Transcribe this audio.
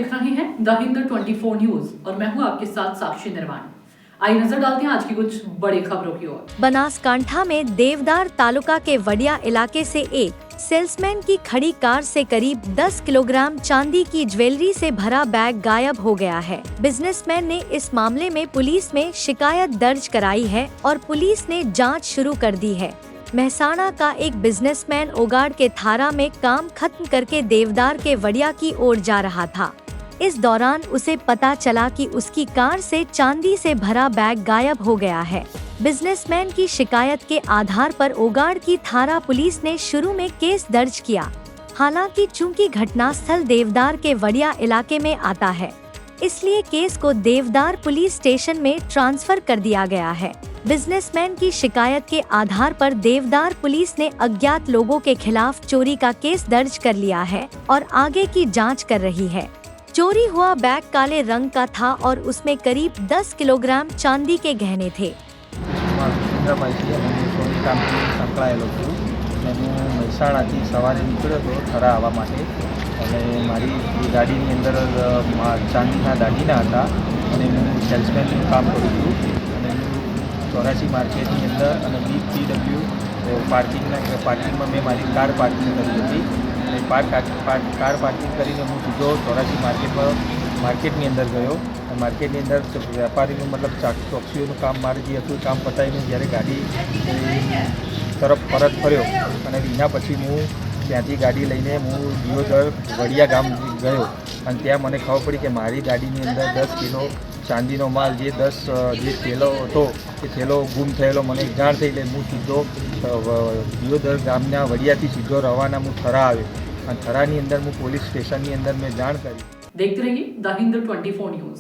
देख रहे हैं द हिंद 24 न्यूज और मैं हूं आपके साथ साक्षी निर्वाण। आइए नजर डालते हैं आज की कुछ बड़ी खबरों की ओर। बनासकांठा में देवदार तालुका के वडिया इलाके से एक सेल्समैन की खड़ी कार से करीब 10 किलोग्राम चांदी की ज्वेलरी से भरा बैग गायब हो गया है। बिजनेसमैन ने इस मामले में पुलिस में शिकायत दर्ज कराई है और पुलिस ने जांच शुरू कर दी है। मेहसाणा का एक बिजनेसमैन ओगाड़ के थारा में काम खत्म करके देवदार के वडिया की ओर जा रहा था। इस दौरान उसे पता चला कि उसकी कार से चांदी से भरा बैग गायब हो गया है। बिजनेसमैन की शिकायत के आधार पर ओगाड़ की थारा पुलिस ने शुरू में केस दर्ज किया। हालांकि चूंकि घटनास्थल देवदार के वडिया इलाके में आता है, इसलिए केस को देवदार पुलिस स्टेशन में ट्रांसफर कर दिया गया है। बिजनेसमैन की शिकायत के आधार पर देवदार पुलिस ने अज्ञात लोगों के खिलाफ चोरी का केस दर्ज कर लिया है और आगे की जांच कर रही है। चोरी हुआ बैग काले रंग का था और उसमें करीब 10 किलोग्राम चांदी के गहने थे। મહેસાણાથી સવારે નીકળ્યો હતો થરા આવવા માટે અને મારી ગાડીની અંદર ચાંદીના દાગીના હતા અને હું સેલ્સમેનનું કામ કરું છું અને હું 84 માર્કેટની અંદર અને BPW પાર્કિંગમાં મેં મારી કાર પાર્કિંગ કરી હતી અને કાર પાર્કિંગ કરીને હું સીધો 84 માર્કેટની અંદર ગયો। માર્કેટની અંદર વેપારીનું મતલબ ચોકસીઓનું કામ મારે જે હતું કામ પતાવીને જ્યારે ગાડી તરફ પરત ફર્યો અને એના પછી હું ત્યાંથી ગાડી લઈને હું દિયોદર વડિયા ગામ ગયો અને ત્યાં મને ખબર પડી કે મારી ગાડીની અંદર 10 કિલો ચાંદીનો માલ જે 10 જે થેલો હતો એ થેલો ગુમ થયેલો મને જાણ થઈ એટલે હું સીધો દિયોદર ગામના વડિયાથી સીધો રવાના હું થરા આવ્યો અને થરાની અંદર હું પોલીસ સ્ટેશનની અંદર મેં જાણ કરી। देखते रहिए द हिंद 24 न्यूज।